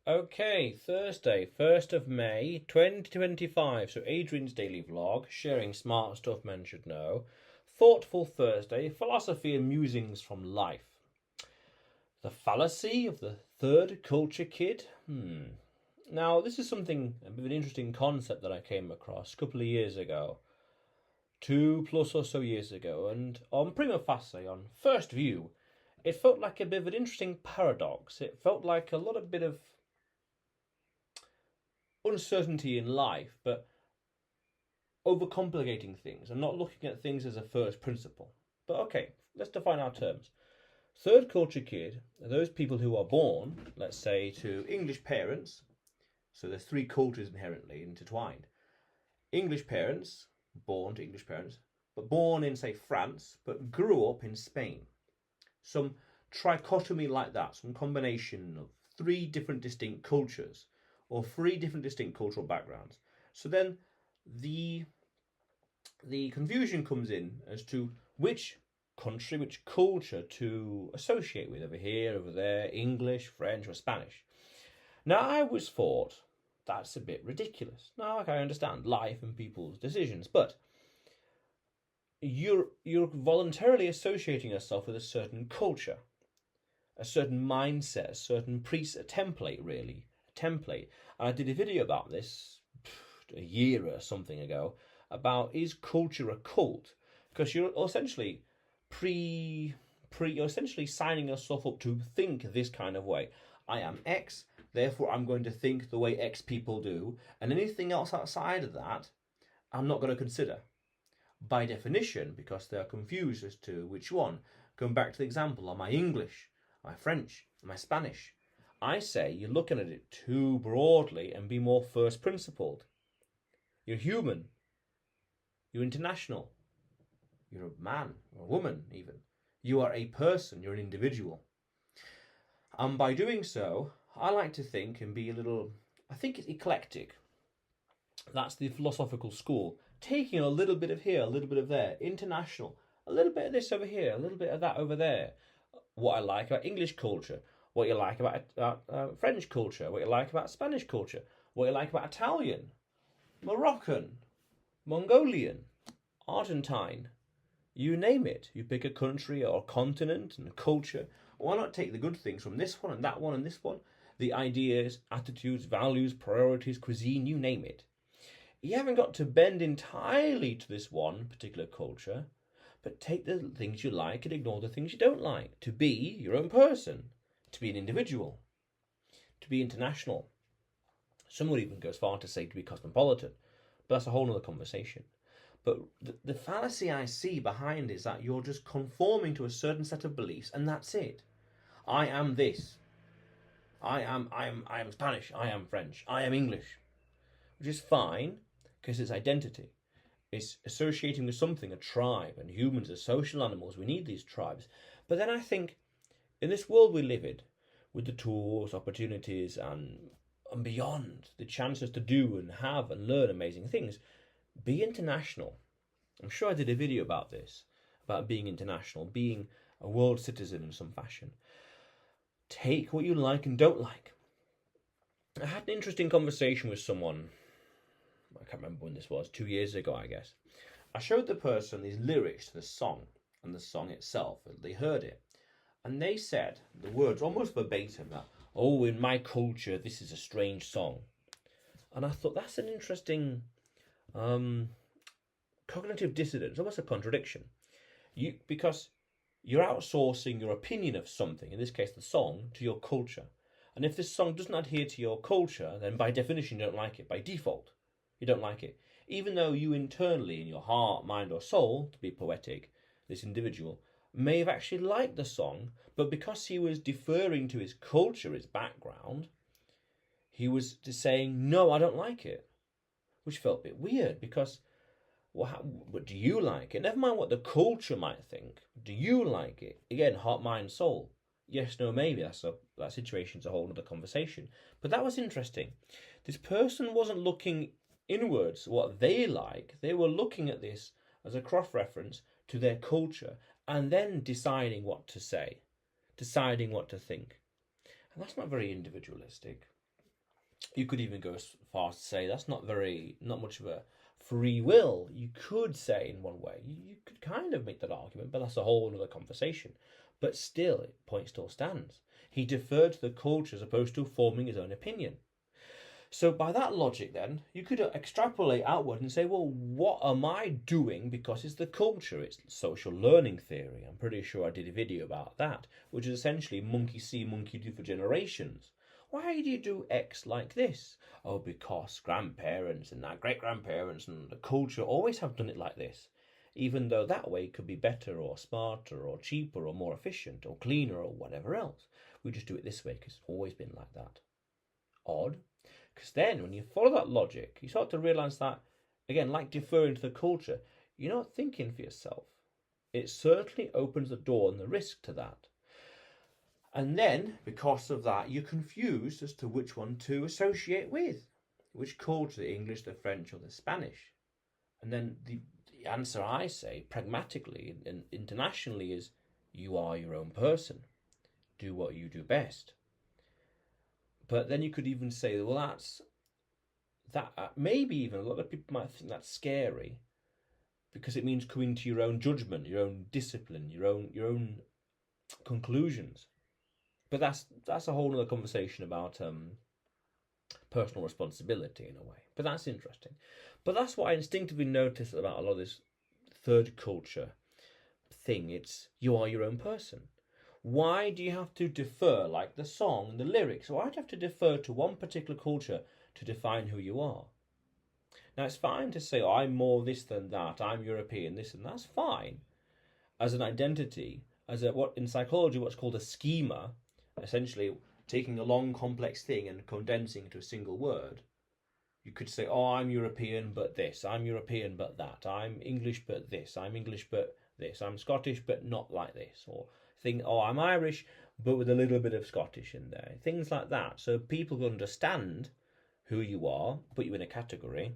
Okay, Thursday, 1st of May, 2025. So, Adrian's daily vlog, sharing smart stuff men should know. Thoughtful Thursday, philosophy and musings from life. The fallacy of the third culture kid. Now, this is a bit of an interesting concept that I came across a couple of years ago. 2+ or so years ago. And on prima facie, on first view, it felt like a bit of an interesting paradox. It felt like a lot of bit of uncertainty in life, but overcomplicating things and not looking at things as a first principle. But okay, let's define our terms. Third culture kid are those people who are born, let's say, to English parents. So there's three cultures inherently intertwined. English parents, born to English parents, but born in, say, France, but grew up in Spain. Some trichotomy like that, some combination of three different distinct cultures or three different distinct cultural backgrounds. So then the confusion comes in as to which country, which culture to associate with over here, over there, English, French, or Spanish. Now, I always thought that's a bit ridiculous. Now, I understand life and people's decisions, but you're voluntarily associating yourself with a certain culture, a certain mindset, a certain template, really. Template. And I did a video about this a year or something ago about, is culture a cult? Because you're essentially you're essentially signing yourself up to think this kind of way. I am X, therefore I'm going to think the way X people do, and anything else outside of that I'm not going to consider. By definition, because they're confused as to which one. Going back to the example, am I English? Am I French? Am I Spanish? I say you're looking at it too broadly and be more first principled. You're human. You're international. You're a man or a woman even. You are a person. You're an individual. And by doing so, I like to think and be I think it's eclectic. That's the philosophical school. Taking a little bit of here, a little bit of there. International. A little bit of this over here, a little bit of that over there. What I like about English culture. What you like about French culture, what you like about Spanish culture, what you like about Italian, Moroccan, Mongolian, Argentine, you name it. You pick a country or a continent and a culture. Why not take the good things from this one and that one and this one? The ideas, attitudes, values, priorities, cuisine, you name it. You haven't got to bend entirely to this one particular culture, but take the things you like and ignore the things you don't like. To be your own person. To be an individual, to be international. Some would even go as far to say to be cosmopolitan, but that's a whole other conversation. But the fallacy I see behind is that you're just conforming to a certain set of beliefs, and that's it. I am this. I am Spanish. I am French. I am English, which is fine because it's identity. It's associating with something, a tribe, and humans are social animals. We need these tribes. But then I think, in this world we live in, with the tools, opportunities, and beyond, the chances to do and have and learn amazing things, be international. I'm sure I did a video about this, about being international, being a world citizen in some fashion. Take what you like and don't like. I had an interesting conversation with someone, I can't remember when this was, 2 years ago, I guess. I showed the person these lyrics to the song, and the song itself, and they heard it. And they said, the words almost verbatim, that, oh, in my culture, this is a strange song. And I thought, that's an interesting cognitive dissonance, almost a contradiction. Because you're outsourcing your opinion of something, in this case the song, to your culture. And if this song doesn't adhere to your culture, then by definition you don't like it. By default, you don't like it. Even though you internally, in your heart, mind or soul, to be poetic, this individual, may have actually liked the song, but because he was deferring to his culture, his background, he was just saying, no, I don't like it. Which felt a bit weird, because what do you like it? Never mind what the culture might think. Do you like it? Again, heart, mind, soul. Yes, no, maybe. That situation's a whole other conversation. But that was interesting. This person wasn't looking inwards what they like. They were looking at this as a cross-reference to their culture and then deciding what to say, deciding what to think. And that's not very individualistic. You could even go as far as to say that's not much of a free will. You could say in one way, you could kind of make that argument, but that's a whole other conversation. But still, the point still stands. He deferred to the culture as opposed to forming his own opinion. So by that logic then, you could extrapolate outward and say, well, what am I doing because it's the culture, it's social learning theory. I'm pretty sure I did a video about that, which is essentially monkey see, monkey do for generations. Why do you do X like this? Oh, because grandparents and our great-grandparents and the culture always have done it like this, even though that way could be better or smarter or cheaper or more efficient or cleaner or whatever else. We just do it this way because it's always been like that. Odd. Because then when you follow that logic, you start to realise that, again, like deferring to the culture, you're not thinking for yourself. It certainly opens the door and the risk to that. And then, because of that, you're confused as to which one to associate with. Which culture, the English, the French, or the Spanish. And then the answer I say, pragmatically and internationally, is you are your own person. Do what you do best. But then you could even say, well, maybe even a lot of people might think that's scary because it means coming to your own judgment, your own discipline, your own conclusions. But that's a whole other conversation about personal responsibility in a way. But that's interesting. But that's what I instinctively noticed about a lot of this third culture thing. It's you are your own person. Why do you have to defer, like the song and the lyrics? Why do you have to defer to one particular culture to define who you are? Now, it's fine to say, oh, I'm more this than that, I'm European, this and that's fine. As an identity, what in psychology, what's called a schema, essentially taking a long, complex thing and condensing into a single word. You could say, oh, I'm European, but this. I'm European, but that. I'm English, but this. I'm English, but this. I'm Scottish, but not like this. Or think, oh, I'm Irish, but with a little bit of Scottish in there. Things like that. So people can understand who you are, put you in a category,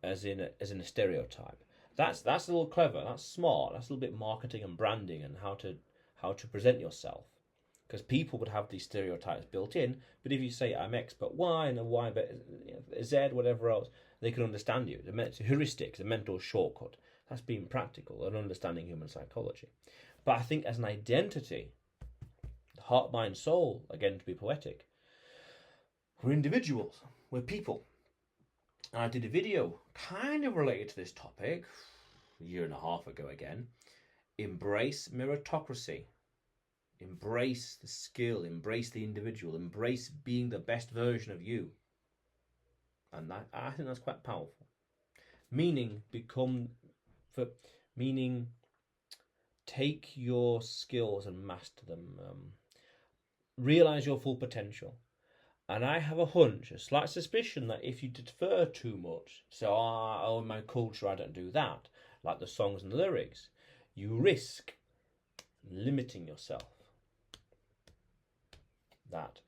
as in a stereotype. That's a little clever. That's smart. That's a little bit marketing and branding and how to present yourself. Because people would have these stereotypes built in, but if you say I'm X but Y and a Y but Z, whatever else, they can understand you. It's a heuristic, it's a mental shortcut. That's being practical and understanding human psychology. But I think as an identity, heart, mind, soul, again to be poetic, we're individuals, we're people. And I did a video kind of related to this topic a year and a half ago again. Embrace meritocracy. Embrace the skill, embrace the individual, embrace being the best version of you. And that, I think that's quite powerful. Meaning, take your skills and master them. Realize your full potential. And I have a hunch, a slight suspicion that if you defer too much, so, oh, in my culture I don't do that, like the songs and the lyrics, you risk limiting yourself. That.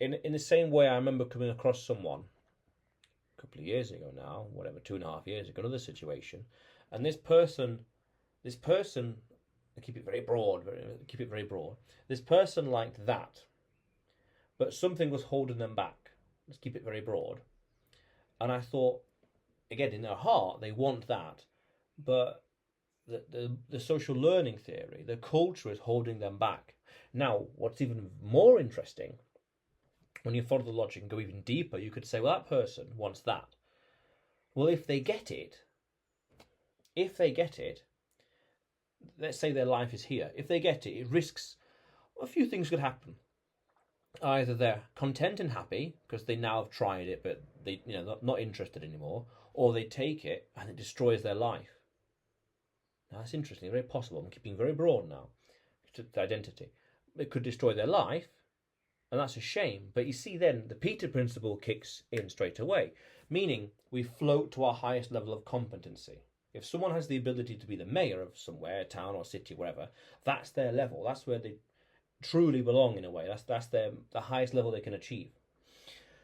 In the same way, I remember coming across someone a couple of years ago now, 2.5 years ago, another situation, and this person, I keep it very broad. This person liked that, but something was holding them back. Let's keep it very broad. And I thought, again, in their heart, they want that, but the social learning theory, the culture is holding them back. Now, what's even more interesting, when you follow the logic and go even deeper, you could say, well, that person wants that. Well, if they get it, let's say their life is here. If they get it, it risks a few things could happen. Either they're content and happy because they now have tried it, but they, not interested anymore, or they take it and it destroys their life. Now, that's interesting, very possible. I'm keeping very broad now to identity. It could destroy their life, and that's a shame. But you see then, the Peter principle kicks in straight away, meaning we float to our highest level of competency. If someone has the ability to be the mayor of somewhere, town or city, wherever, that's their level. That's where they truly belong in a way. That's the highest level they can achieve.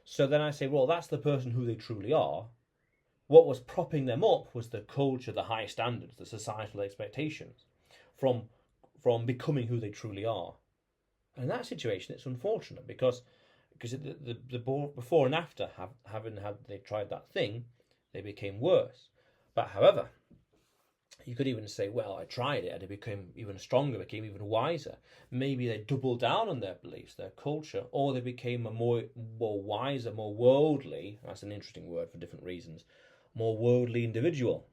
So then I say, well, that's the person who they truly are. What was propping them up was the culture, the high standards, the societal expectations from becoming who they truly are. And in that situation, it's unfortunate because, because before and after having they tried that thing, they became worse. But however, you could even say, well, I tried it and it became even stronger, became even wiser. Maybe they doubled down on their beliefs, their culture, or they became a more wiser, more worldly, that's an interesting word for different reasons, more worldly individual.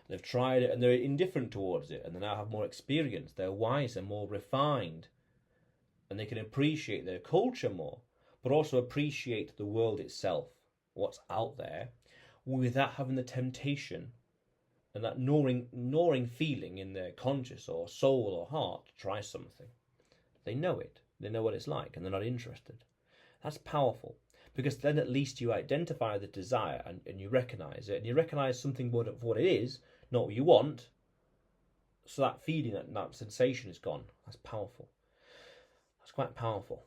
They've tried it and they're indifferent towards it, and they now have more experience, they're wiser, more refined, and they can appreciate their culture more, but also appreciate the world itself, what's out there, without having the temptation and that gnawing feeling in their conscious or soul or heart to try something. They know it. They know what it's like, and they're not interested. That's powerful, because then at least you identify the desire and you recognize it, and you recognize something for what it is, not what you want. So that feeling, that sensation is gone. That's powerful. That's quite powerful.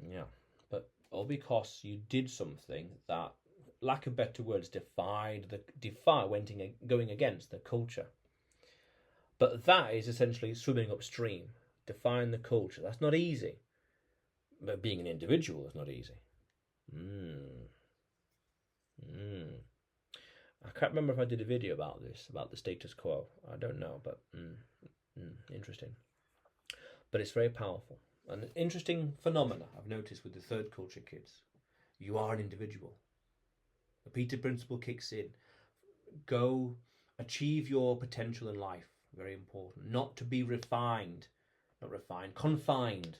Yeah, but all because you did something that, lack of better words, going against the culture. But that is essentially swimming upstream. Define the culture. That's not easy. But being an individual is not easy. I can't remember if I did a video about this, about the status quo. I don't know, but interesting. But it's very powerful. An interesting phenomena I've noticed with the third culture kids. You are an individual. The Peter principle kicks in. Go achieve your potential in life. Very important. Not to be confined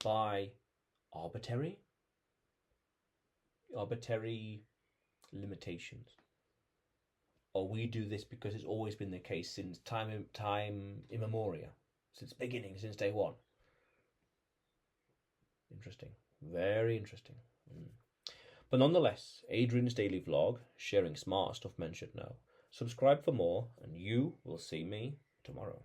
by arbitrary limitations. Or we do this because it's always been the case since time immemorial, since beginning, since day one. Interesting. Very interesting. But nonetheless, Adrian's daily vlog, sharing smart stuff men should know. Subscribe for more, and you will see me tomorrow.